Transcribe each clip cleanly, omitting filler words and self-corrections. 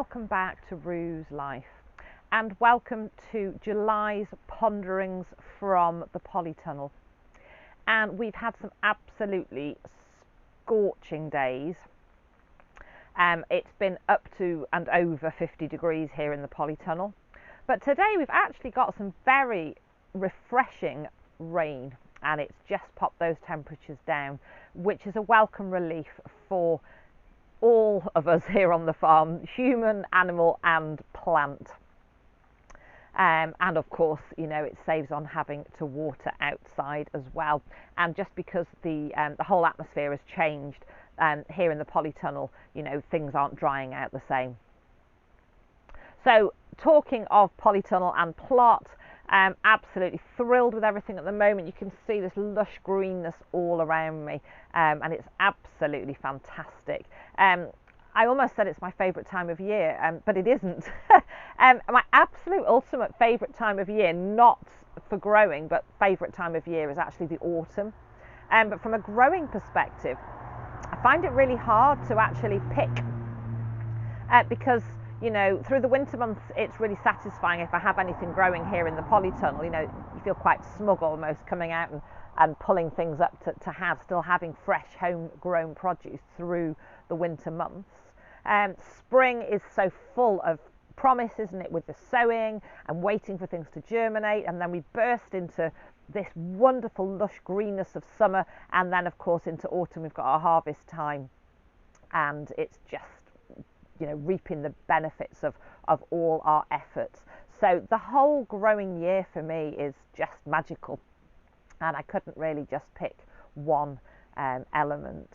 welcome back to Rue's Life, and welcome to July's Ponderings from the Polytunnel. And we've had some absolutely scorching days. It's been up to and over 50 degrees here in the Polytunnel, but today we've actually got some very refreshing rain, and it's just popped those temperatures down, which is a welcome relief for all of us here on the farm, human, animal and plant. And of course, you know, it saves on having to water outside as well. And just because the whole atmosphere has changed here in the Polytunnel, you know, things aren't drying out the same. So talking of Polytunnel and plot, absolutely thrilled with everything at the moment. You can see this lush greenness all around me, and it's absolutely fantastic. I almost said it's my favourite time of year, but it isn't. My absolute ultimate favourite time of year, not for growing, but favourite time of year, is actually the autumn. But from a growing perspective, I find it really hard to actually pick, because you know, through the winter months, it's really satisfying if I have anything growing here in the Polytunnel. You know, you feel quite smug almost coming out and pulling things up to have, still having fresh homegrown produce through the winter months. Spring is so full of promise, isn't it, with the sowing and waiting for things to germinate, and then we burst into this wonderful lush greenness of summer, and then of course into autumn we've got our harvest time, and it's just, you know, reaping the benefits of all our efforts. So the whole growing year for me is just magical, and I couldn't really just pick one element.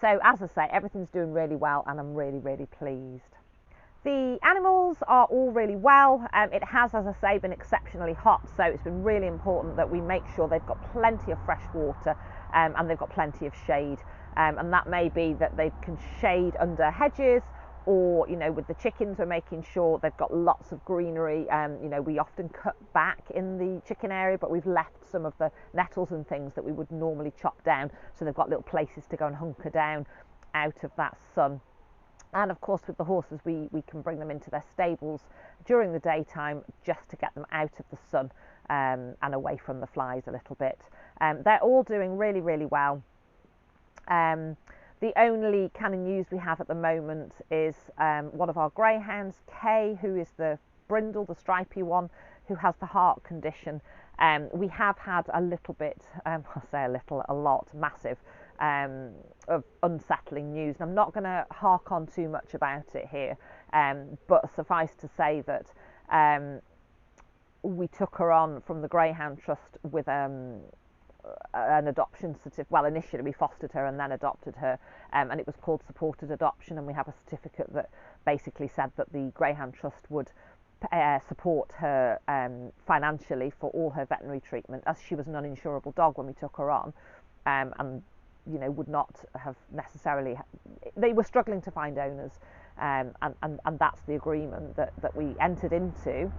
So as I say, everything's doing really well, and I'm really, really pleased. The animals are all really well. It has, as I say, been exceptionally hot, so it's been really important that we make sure they've got plenty of fresh water, and they've got plenty of shade. And that may be that they can shade under hedges, or, you know, with the chickens, we're making sure they've got lots of greenery. You know, we often cut back in the chicken area, but we've left some of the nettles and things that we would normally chop down, so they've got little places to go and hunker down out of that sun. And of course, with the horses, we can bring them into their stables during the daytime just to get them out of the sun and away from the flies a little bit. They're all doing really, really well. The only kind of news we have at the moment is one of our greyhounds, Kay, who is the brindle, the stripy one, who has the heart condition. We have had a little bit, I'll say a little, a lot, massive, of unsettling news. And I'm not going to hark on too much about it here, but suffice to say that we took her on from the Greyhound Trust with an adoption certificate. Well, initially we fostered her and then adopted her, and it was called supported adoption, and we have a certificate that basically said that the Greyhound Trust would support her financially for all her veterinary treatment, as she was an uninsurable dog when we took her on, and you know, would not have necessarily, they were struggling to find owners, and that's the agreement that we entered into,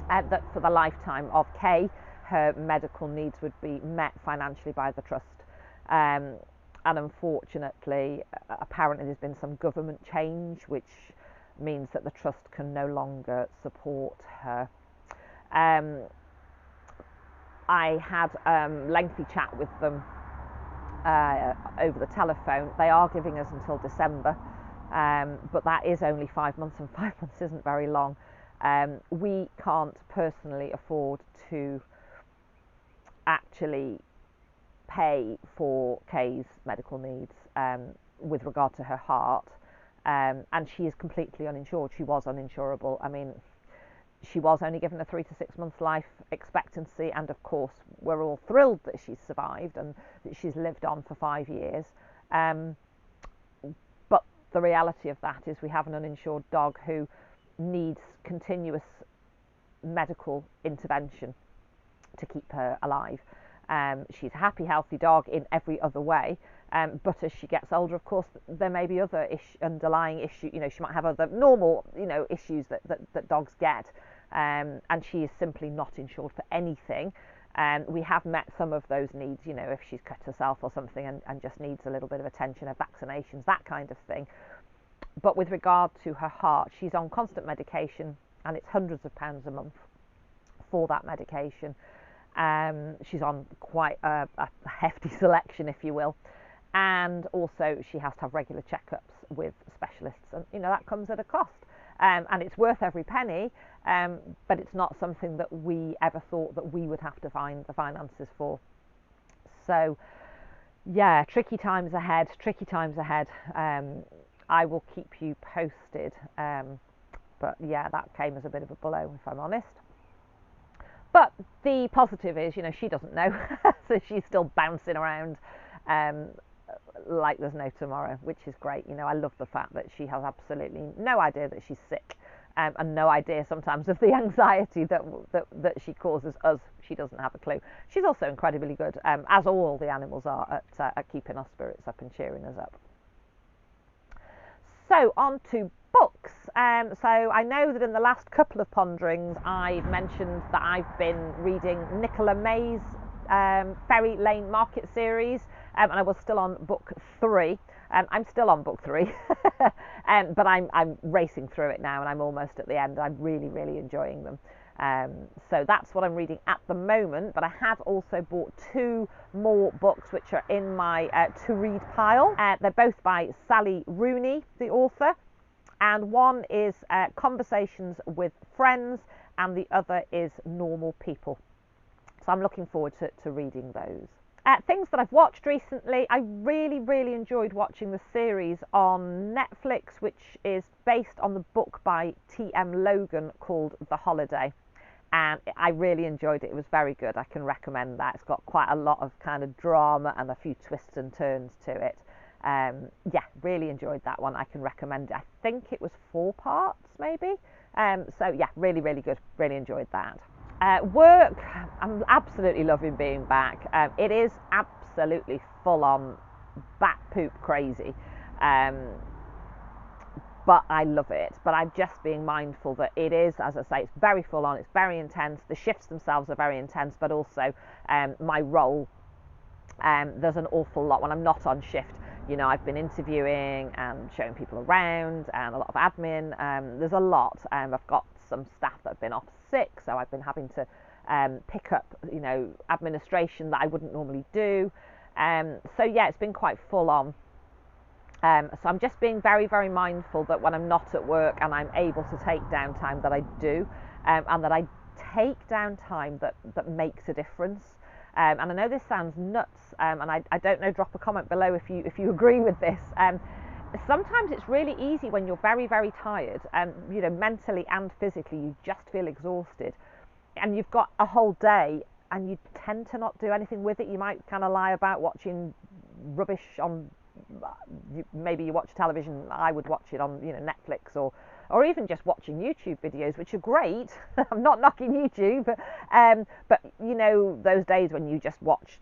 that for the lifetime of Kay, her medical needs would be met financially by the trust. And unfortunately, apparently there's been some government change, which means that the trust can no longer support her. I had a lengthy chat with them over the telephone. They are giving us until December, but that is only 5 months, and 5 months isn't very long. We can't personally afford to actually pay for Kay's medical needs with regard to her heart, and she is completely uninsured. She was uninsurable. I mean, she was only given a 3 to 6 months life expectancy, and of course we're all thrilled that she's survived and that she's lived on for 5 years, but the reality of that is we have an uninsured dog who needs continuous medical intervention to keep her alive. She's a happy, healthy dog in every other way, but as she gets older, of course, there may be other underlying issues. You know, she might have other normal, you know, issues that dogs get, and she is simply not insured for anything. We have met some of those needs, you know, if she's cut herself or something and just needs a little bit of attention, her vaccinations, that kind of thing. But with regard to her heart, she's on constant medication, and it's hundreds of pounds a month for that medication. She's on quite a hefty selection, if you will. And also she has to have regular checkups with specialists, and that comes at a cost. And it's worth every penny, but it's not something that we ever thought that we would have to find the finances for. So yeah, tricky times ahead. I will keep you posted, but yeah, that came as a bit of a blow, if I'm honest. But the positive is, she doesn't know, so she's still bouncing around like there's no tomorrow, which is great. I love the fact that she has absolutely no idea that she's sick, and no idea sometimes of the anxiety that she causes us. She doesn't have a clue. She's also incredibly good, as all the animals are, at keeping our spirits up and cheering us up. So on to books. So I know that in the last couple of Ponderings I've mentioned that I've been reading Nicola May's Ferry Lane Market series, and I was still on book 3. I'm still on book 3, but I'm racing through it now, and I'm almost at the end. I'm really enjoying them. So that's what I'm reading at the moment, but I have also bought 2 more books which are in my to read pile. They're both by Sally Rooney, the author, and one is Conversations with Friends, and the other is Normal People. So I'm looking forward to reading those. Things that I've watched recently, I really enjoyed watching the series on Netflix, which is based on the book by T.M. Logan called The Holiday. And I really enjoyed it. It was very good. I can recommend that. It's got quite a lot of kind of drama and a few twists and turns to it. Yeah, really enjoyed that one. I can recommend it. I think it was 4 parts, maybe. So yeah, really good. Really enjoyed that. Work, I'm absolutely loving being back. It is absolutely full on bat poop crazy. But I love it. But I'm just being mindful that it is, as I say, it's very full on, it's very intense. The shifts themselves are very intense, but also my role, there's an awful lot when I'm not on shift. I've been interviewing and showing people around and a lot of admin. There's a lot. I've got some staff that have been off sick, so I've been having to pick up, administration that I wouldn't normally do. So yeah, it's been quite full on. So I'm just being very mindful that when I'm not at work and I'm able to take downtime, that I do, and that I take downtime that makes a difference. And I know this sounds nuts, and I don't know, drop a comment below if you agree with this. Sometimes it's really easy when you're very tired, mentally and physically, you just feel exhausted, and you've got a whole day and you tend to not do anything with it. You might kind of lie about watching rubbish on, maybe you watch television. I would watch it on Netflix, or even just watching YouTube videos, which are great. I'm not knocking YouTube, but those days when you just watch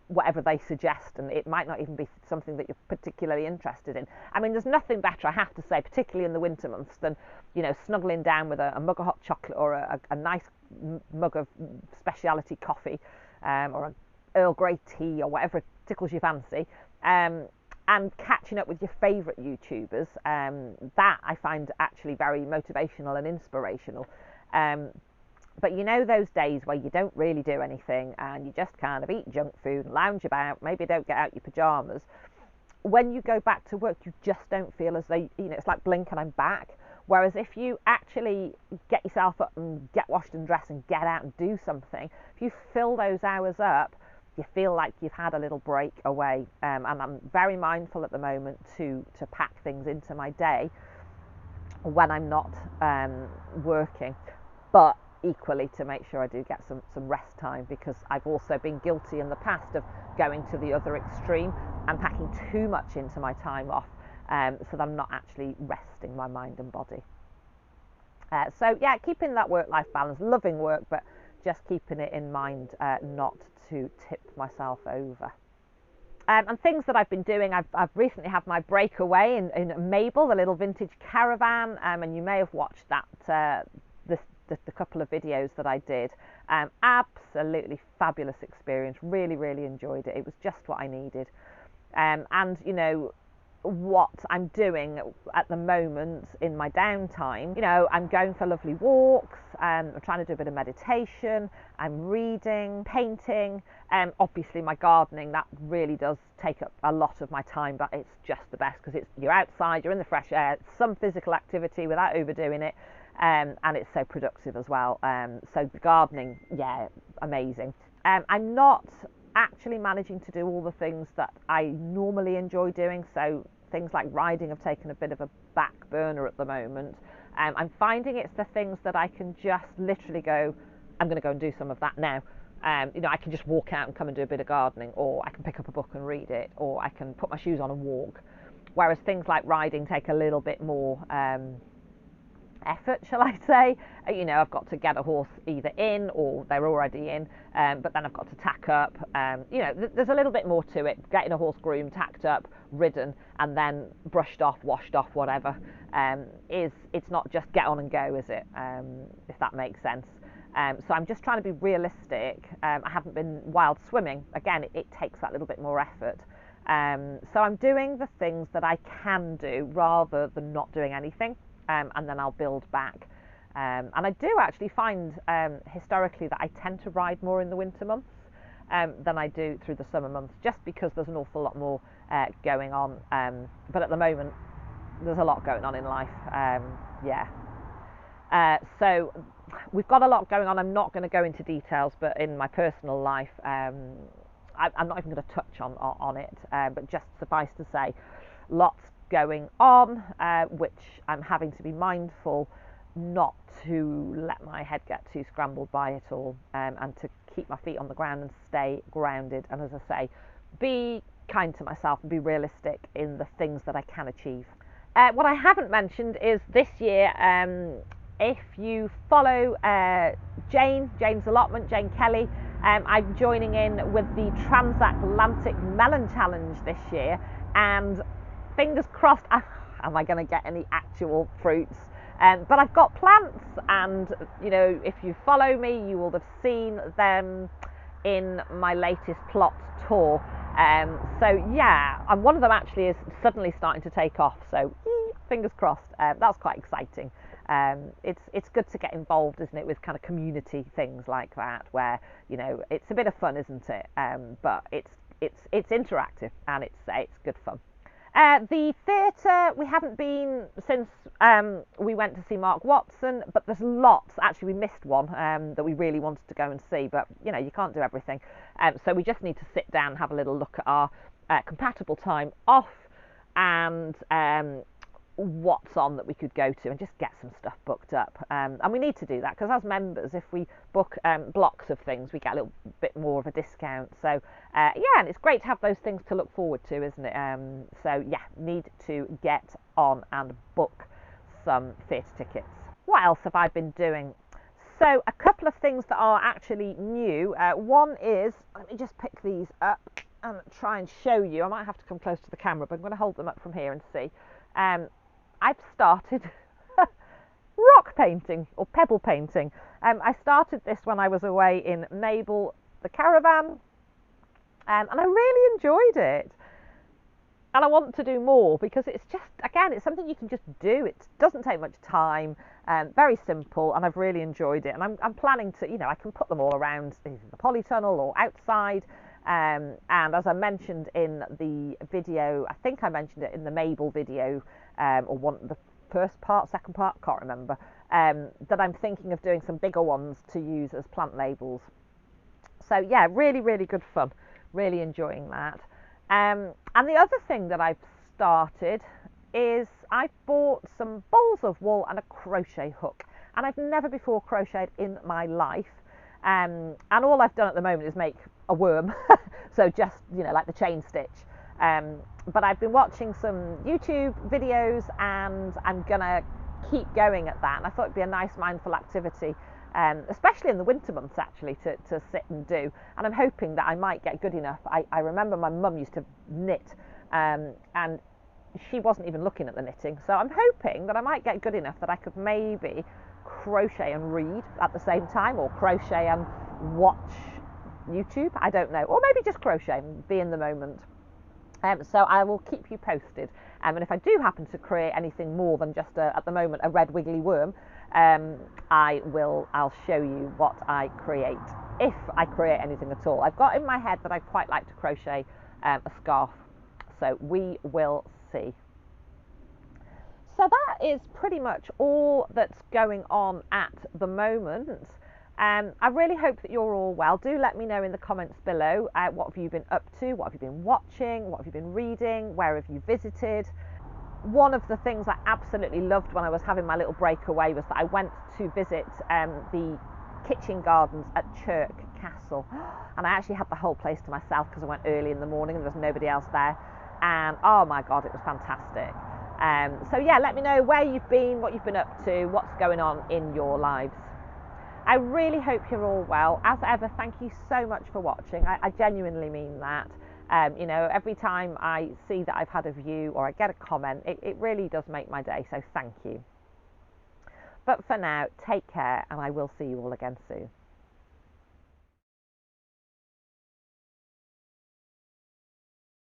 whatever they suggest, and it might not even be something that you're particularly interested in. I mean, there's nothing better, I have to say, particularly in the winter months, than snuggling down with a mug of hot chocolate, or a nice mug of specialty coffee, or an Earl Grey tea, or whatever tickles your fancy, and catching up with your favourite YouTubers. That I find actually very motivational and inspirational. But those days where you don't really do anything and you just kind of eat junk food and lounge about, maybe don't get out your pyjamas, when you go back to work, you just don't feel as though, it's like blink and I'm back. Whereas if you actually get yourself up and get washed and dressed and get out and do something, if you fill those hours up, you feel like you've had a little break away. And I'm very mindful at the moment to pack things into my day when I'm not working, but equally to make sure I do get some rest time, because I've also been guilty in the past of going to the other extreme and packing too much into my time off, so that I'm not actually resting my mind and body. So yeah, keeping that work-life balance, loving work, but just keeping it in mind not to tip myself over. And things that I've been doing, I've recently had my breakaway in Mabel, the little vintage caravan, and you may have watched that the couple of videos that I did. Absolutely fabulous experience. Really enjoyed it. It was just what I needed. And what I'm doing at the moment in my downtime. You know, I'm going for lovely walks, I'm trying to do a bit of meditation, I'm reading, painting, obviously my gardening, that really does take up a lot of my time, but it's just the best because you're outside, you're in the fresh air, some physical activity without overdoing it, and it's so productive as well. So the gardening, yeah, amazing. I'm not actually managing to do all the things that I normally enjoy doing, so things like riding have taken a bit of a back burner at the moment. I'm finding it's the things that I can just literally go, I'm going to go and do some of that now. You know, I can just walk out and come and do a bit of gardening, or I can pick up a book and read it, or I can put my shoes on and walk, whereas things like riding take a little bit more effort, shall I say. You know, I've got to get a horse either in or they're already in, but then I've got to tack up. You know, there's a little bit more to it. Getting a horse groomed, tacked up, ridden, and then brushed off, washed off, whatever, it's not just get on and go, is it? If that makes sense. So I'm just trying to be realistic. I haven't been wild swimming. Again, it takes that little bit more effort. So I'm doing the things that I can do rather than not doing anything. And then I'll build back. And I do actually find historically that I tend to ride more in the winter months than I do through the summer months, just because there's an awful lot more going on. But at the moment, there's a lot going on in life. Yeah. So we've got a lot going on. I'm not going to go into details, but in my personal life, I'm not even going to touch on it. But just suffice to say, lots going on, which I'm having to be mindful not to let my head get too scrambled by it all, and to keep my feet on the ground and stay grounded, and as I say, be kind to myself and be realistic in the things that I can achieve. What I haven't mentioned is this year, if you follow Jane's allotment, Jane Kelly, I'm joining in with the Transatlantic Melon Challenge this year, and fingers crossed, am I going to get any actual fruits? But I've got plants, and you know, if you follow me, you will have seen them in my latest plot tour. So yeah, and one of them actually is suddenly starting to take off. So fingers crossed. That's quite exciting. It's good to get involved, isn't it, with kind of community things like that, where you know it's a bit of fun, isn't it? But it's interactive and it's good fun. The theatre, we haven't been since we went to see Mark Watson, but there's lots. Actually, we missed one that we really wanted to go and see, but you know, you can't do everything. So we just need to sit down and have a little look at our compatible time off, and what's on that we could go to, and just get some stuff booked up. And we need to do that because as members, if we book blocks of things, we get a little bit more of a discount. So yeah, and it's great to have those things to look forward to, isn't it? So yeah, need to get on and book some theatre tickets. What else have I been doing? So a couple of things that are actually new. One is, let me just pick these up and try and show you. I might have to come close to the camera, but I'm going to hold them up from here and see. I've started rock painting, or pebble painting. I started this when I was away in Mabel, the caravan, and I really enjoyed it. And I want to do more because it's just, again, it's something you can just do. It doesn't take much time, very simple, and I've really enjoyed it. And I'm planning to, you know, I can put them all around the Polytunnel or outside. And as I mentioned in the video, I think I mentioned it in the Mabel video, or the first part, second part, can't remember, that I'm thinking of doing some bigger ones to use as plant labels. So yeah, really, really good fun. Really enjoying that. And the other thing that I've started is I've bought some balls of wool and a crochet hook. And I've never before crocheted in my life. And all I've done at the moment is make a worm. So just, you know, like the chain stitch. But I've been watching some YouTube videos and I'm gonna keep going at that. And I thought it'd be a nice mindful activity, especially in the winter months actually, to sit and do. And I'm hoping that I might get good enough. I remember my mum used to knit, and she wasn't even looking at the knitting. So I'm hoping that I might get good enough that I could maybe crochet and read at the same time, or crochet and watch YouTube, I don't know, or maybe just crochet and be in the moment. So I will keep you posted. And if I do happen to create anything more than just at the moment a red wiggly worm, I'll show you what I create, if I create anything at all. I've got in my head that I'd quite like to crochet a scarf, so we will see. So that is pretty much all that's going on at the moment. I really hope that you're all well. Do let me know in the comments below what have you been up to, what have you been watching, what have you been reading, where have you visited. One of the things I absolutely loved when I was having my little breakaway was that I went to visit the kitchen gardens at Chirk Castle, and I actually had the whole place to myself because I went early in the morning and there was nobody else there, and oh my god, it was fantastic. So yeah, let me know where you've been, what you've been up to, what's going on in your lives. I really hope you're all well. As ever, thank you so much for watching. I genuinely mean that. You know, every time I see that I've had a view or I get a comment, it really does make my day, so thank you. But for now, take care, and I will see you all again soon.